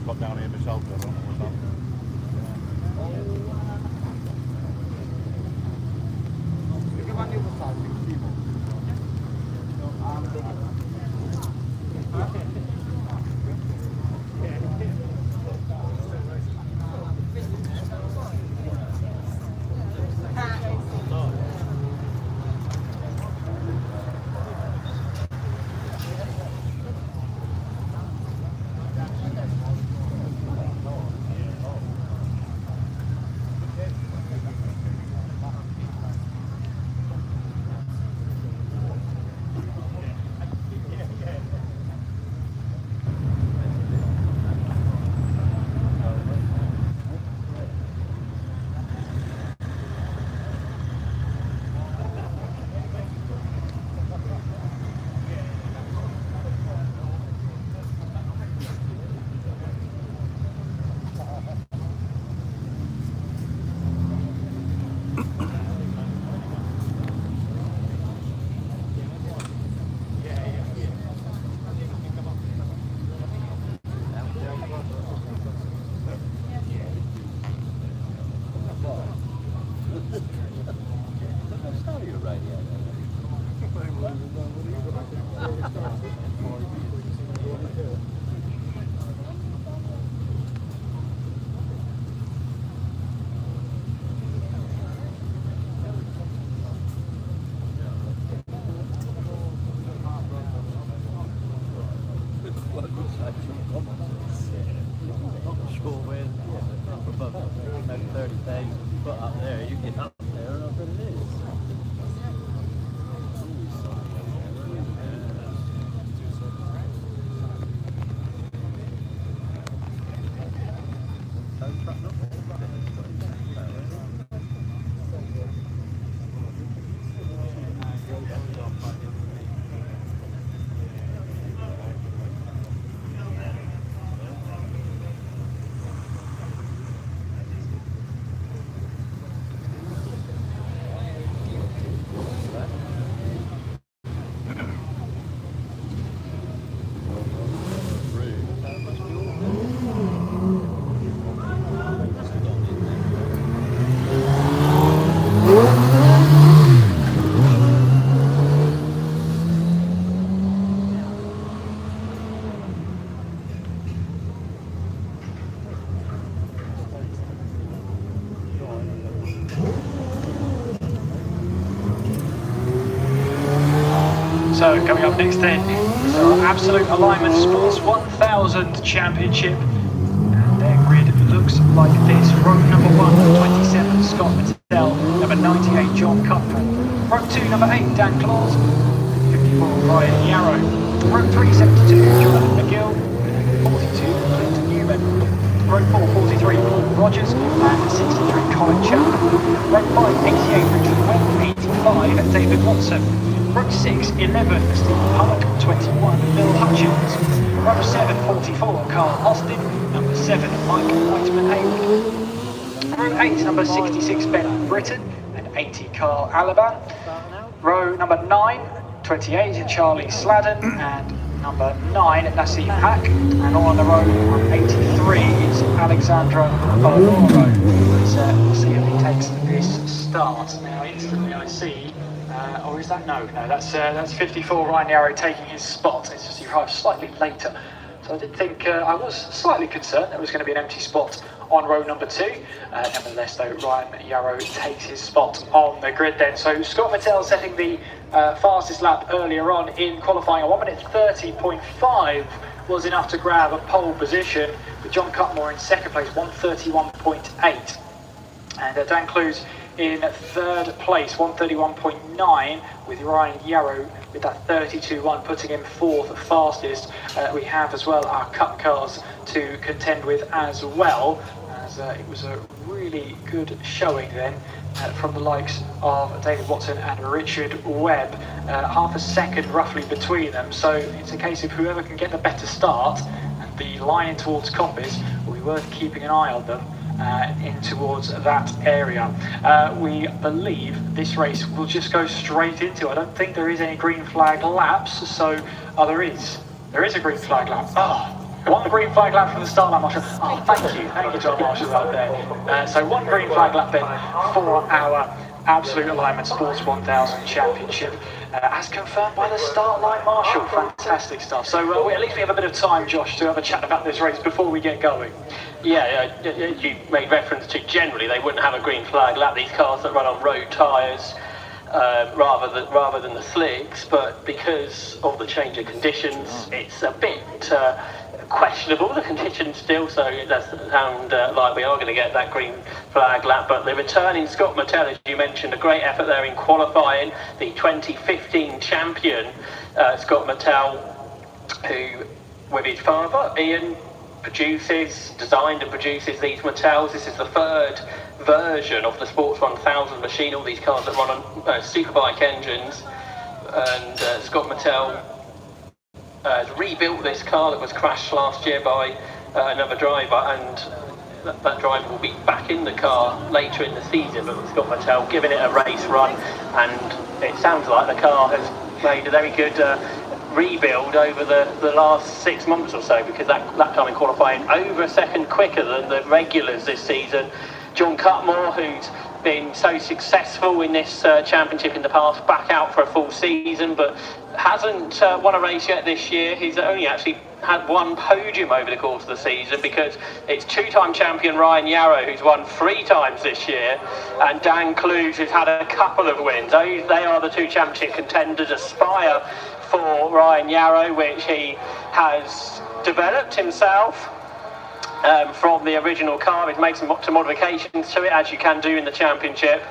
got down here myself, I don't know what's happened. So coming up next then is our Absolute Alignment Sports 1000 Championship, and their grid looks like this. Row number 1, number 27, Scott Mattel, number 98, John Cutman, row 2, number 8, Dan Claus, 54, Ryan Yarrow, row 3, 72, Jonathan McGill, 42, Clint Newman, row 4, 43, Paul Rogers, and 63, Colin Chapman, row 5, 88, Richard Webb, 85, David Watson, row 6, 11, Steve Pollock, 21, Bill Hutchins, row 7, 44, Carl Austin, number 7, Mike Whiteman-Hayward, row 8, number 66, Ben Britton, and 80, Carl Alaban, row number 9, 28, Charlie Sladden, and number 9, Nassim Hack, and on the row, 83, is Alexandra Valoro. We'll see if he takes this start. Now instantly I see, or is that, no, that's 54, Ryan Yarrow taking his spot. It's just he arrived slightly later. So I did think, I was slightly concerned there was going to be an empty spot on row number 2. Nevertheless though, Ryan Yarrow takes his spot on the grid then. So Scott Mattel setting the fastest lap earlier on in qualifying. A 1 minute 30.5 was enough to grab a pole position, with John Cutmore in second place, 131.8. And Dan Clues in third place, 131.9, with Ryan Yarrow with that 32.1, putting him fourth fastest. We have as well our Cup cars to contend with as well, as it was a really good showing then from the likes of David Watson and Richard Webb, half a second roughly between them. So it's a case of whoever can get the better start and be lining towards Coppice will be worth keeping an eye on them in towards that area. We believe this race will just go straight into, I don't think there is any green flag laps, so there is a green flag lap. One green flag lap from the start line, Marshall. Oh, thank you, John Marshall out there. So one green flag lap then for our Absolute Alignment Sports 1000 Championship, as confirmed by the start line, Marshall. Fantastic stuff. So at least we have a bit of time, Josh, to have a chat about this race before we get going. Yeah, you made reference to generally they wouldn't have a green flag lap, these cars that run on road tyres. Rather than the slicks, but because of the change of conditions, it's a bit questionable, the conditions still, so it does sound like we are going to get that green flag lap. But the returning Scott Martell, as you mentioned, a great effort there in qualifying, the 2015 champion Scott Martell, who with his father Ian designed and produces these Martells. This is the third version of the Sports 1000 machine, all these cars that run on superbike engines, and Scott Martell has rebuilt this car that was crashed last year by another driver, and that driver will be back in the car later in the season, but Scott Martell giving it a race run, and it sounds like the car has made a very good rebuild over the last 6 months or so, because that time in qualifying over a second quicker than the regulars this season. John Cutmore, who's been so successful in this championship in the past, back out for a full season, but hasn't won a race yet this year. He's only actually had one podium over the course of the season, because it's two-time champion Ryan Yarrow, who's won 3 times this year, and Dan Clues, who's had a couple of wins. They are the two championship contenders. Aspire for Ryan Yarrow, which he has developed himself from the original car. He's made some modifications to it, as you can do in the championship.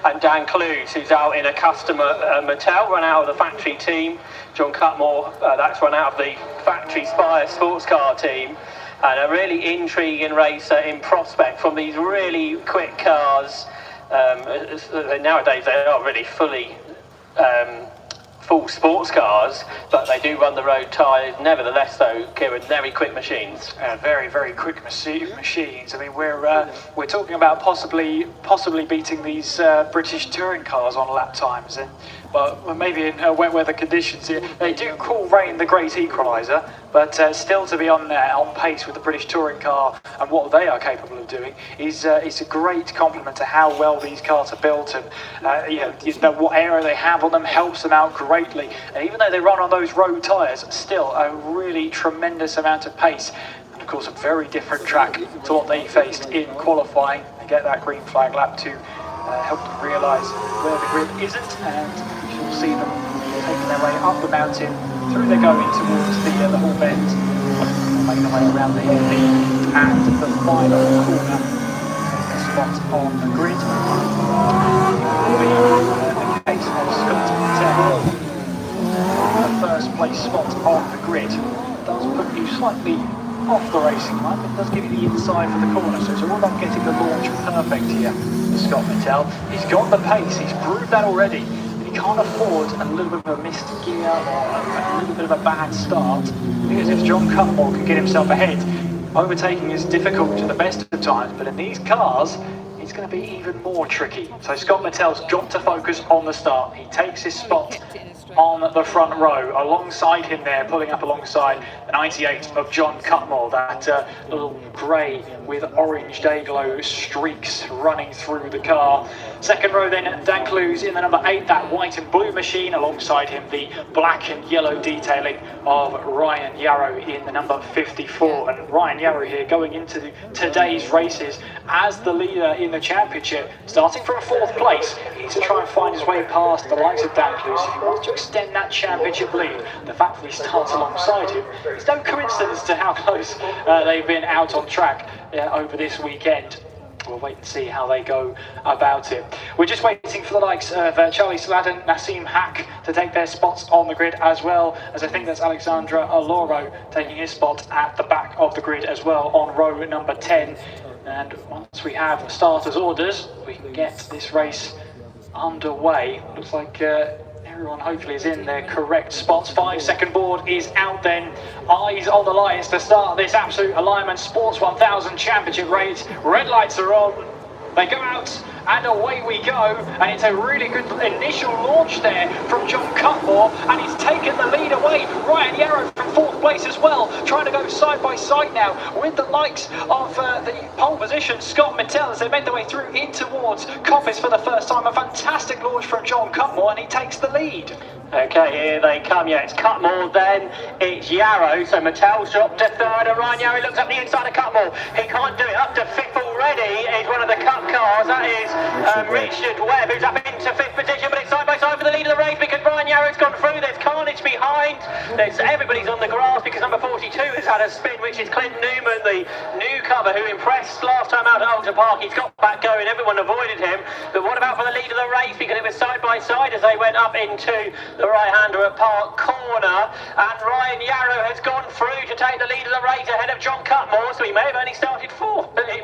And Dan Clues, who's out in a customer Mattel, run out of the factory team. John Cutmore, that's run out of the factory Spire sports car team. And a really intriguing race in prospect from these really quick cars. Nowadays they are really fully full sports cars, but they do run the road tyres. Nevertheless, though, Kieran, very quick machines. Very, very quick machines. I mean, we're talking about possibly beating these British touring cars on lap times, but maybe in wet weather conditions here. They do call rain the great equaliser, but still to be on pace with the British touring car and what they are capable of doing is a great compliment to how well these cars are built, and what aero they have on them helps them out greatly. And even though they run on those road tyres, still a really tremendous amount of pace. And of course, a very different track to what they faced in qualifying. They get that green flag lap to help them realise where the grid isn't, and you'll see them taking their way up the mountain, through they're going towards the Hall Bend, making their way around the hairpin, and the final corner spot on the grid will be the case of Scott Martell. The first place spot on the grid does put you slightly off the racing line, but it does give you the inside for the corner, so it's all about getting the launch perfect here for Scott Martell. He's got the pace, he's proved that already, but he can't afford a little bit of a missed gear or a little bit of a bad start, because if John Cutmore can get himself ahead, overtaking is difficult at the best of times, but in these cars it's going to be even more tricky. So Scott Martell's got to focus on the start. He takes his spot on the front row, alongside him there, pulling up alongside the 98 of John Cutmore, that little grey with orange day-glow streaks running through the car. Second row then, Dan Clues in the number 8, that white and blue machine, alongside him the black and yellow detailing of Ryan Yarrow in the number 54. And Ryan Yarrow here going into today's races as the leader in the championship, starting from 4th place. He needs to try and find his way past the likes of Dan Clues if he wants to extend that championship lead. The fact that he starts alongside him is no coincidence to how close they've been out on track over this weekend. We'll wait and see how they go about it. We're just waiting for the likes of Charlie Sladen, Nassim Hack to take their spots on the grid, as well as I think that's Alexandra Aloro taking his spot at the back of the grid as well on row number 10. And once we have starters' orders, we can get this race underway. Looks like everyone hopefully is in their correct spots. 5-second board is out then. Eyes on the lights to start this Absolute Alignment Sports 1000 Championship race. Red lights are on. They go out and away we go, and it's a really good initial launch there from John Cutmore, and he's taken the lead away. Ryan Yarrow from 4th place as well, trying to go side by side now with the likes of the pole position, Scott Mattel, as they make their way through in towards Coppice for the first time. A fantastic launch from John Cutmore, and he takes the lead. Okay, here they come. Yeah, it's Cutmore, then it's Yarrow. So Mattel's dropped to third, and Ryan Yarrow looks up the inside of Cutmore. He can't do it. Up to fifth already is one of the Cup cars. That is Richard Webb, who's up into fifth position, but it's side by side for the lead of the race because Ryan Yarrow's gone through. There's carnage behind. Everybody's on the grass because number 42 has had a spin, which is Clint Newman, the newcomer who impressed last time out at Cadwell Park. He's got back going. Everyone avoided him. But what about for the lead of the race? Because it was side by side as they went up into the right-hander at Park Corner, and Ryan Yarrow has gone through to take the lead of the race ahead of John Cutmore, so he may have only started in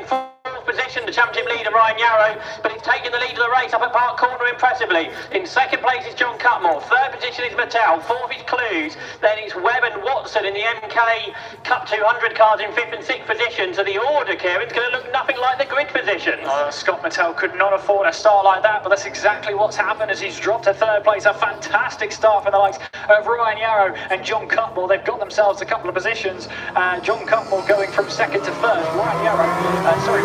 fourth position, the championship leader Ryan Yarrow, but he's taken the lead of the race up at Park Corner impressively. In second place is John Cutmore, third position is Mattel, fourth is Clues, then it's Webb and Watson in the MK Cup 200 cars in fifth and sixth position, so the order, Kieran's going to look nothing like the grid positions. Scott Mattel could not afford a start like that, but that's exactly what's happened as he's dropped to third place. A fantastic start for the likes of Ryan Yarrow and John Cutmore. They've got themselves a couple of positions. John Cutmore going from second to third. Ryan Yarrow,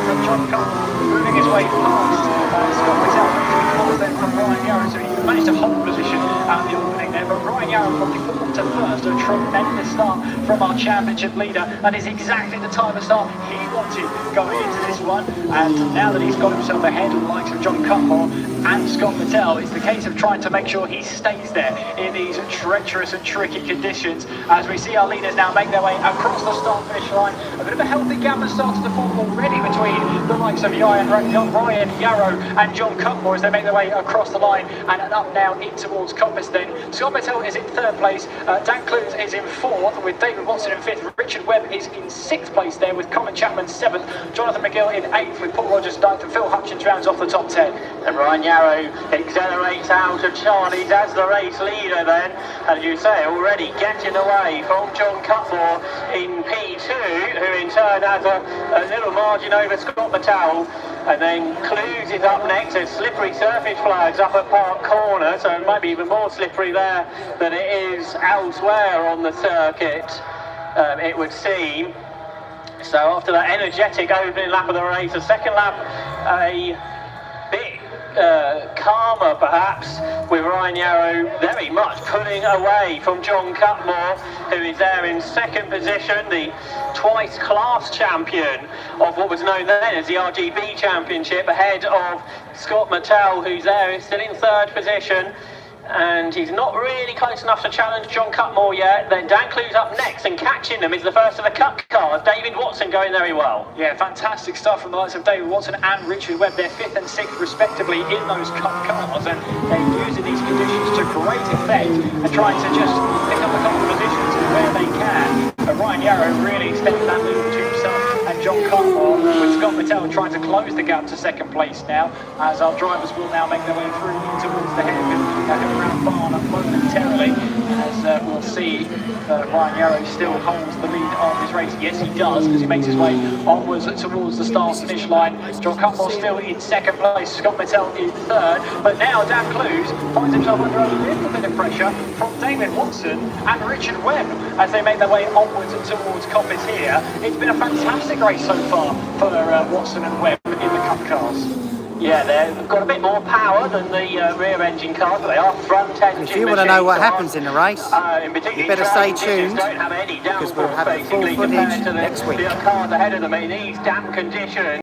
from John Cutmore moving his way past Scott Mattel, moving then from Ryan Yarrow, so he managed to hold position at the opening there. But Ryan Yarrow from fourth to first, a tremendous start from our championship leader. That is exactly the time of start he wanted going into this one. And now that he's got himself ahead of the likes of John Cutmore and Scott Mattel, it's the case of trying to make sure he stays there in these treacherous and tricky conditions. As we see our leaders now make their way across the start-finish line, a bit of a healthy gap has started to form already between the likes of Ryan Yarrow and John Cutmore as they make their way across the line and up now in towards Coppice. Then Scott Mattel is in third place, Dan Clues is in fourth with David Watson in fifth, Richard Webb is in sixth place there with Colin Chapman seventh, Jonathan McGill in eighth with Paul Rogers ninth, and Phil Hutchins rounds off the top 10. And Ryan Yarrow accelerates out of Charlie's as the race leader then, as you say, already getting away from John Cutmore in P2, who in turn has a little margin over Scott Mattel. And then Clues is up next. There's slippery surface flags up at Park Corner, so it might be even more slippery there than it is elsewhere on the circuit, it would seem. So after that energetic opening lap of the race, the second lap a bit calmer perhaps, with Ryan Yarrow very much pulling away from John Cutmore, who is there in second position, the twice class champion of what was known then as the RGB Championship, ahead of Scott Mattel, who's there, is still in third position. And he's not really close enough to challenge John Cutmore yet. Then Dan Clues up next, and catching them is the first of the Cup cars, David Watson, going very well. Yeah, fantastic stuff from the likes of David Watson and Richard Webb. They're fifth and sixth respectively in those Cup cars, and they're using these conditions to great effect and trying to just pick up a couple of positions where they can. But Ryan Yarrow really extended that lead to himself and John Cutmore, with Scott Mattel trying to close the gap to second place now, as our drivers will now make their way through towards the head around barn momentarily, as we'll see Ryan Yarrow still holds the lead of his race. Yes, he does, because he makes his way onwards towards the start-finish line. John Cutmore still in second place, Scott Mattel in third, but now Dan Clues finds himself under a little bit of pressure from David Watson and Richard Webb as they make their way onwards towards Coppice here. It's been a fantastic race so far for Watson and Webb in the Cup cars. Yeah, they've got a bit more power than the rear engine cars, but they are front engine. If you want to know what happens in the race, you better stay tuned, because we'll have the full footage next week. The cars ahead of them in these damp conditions.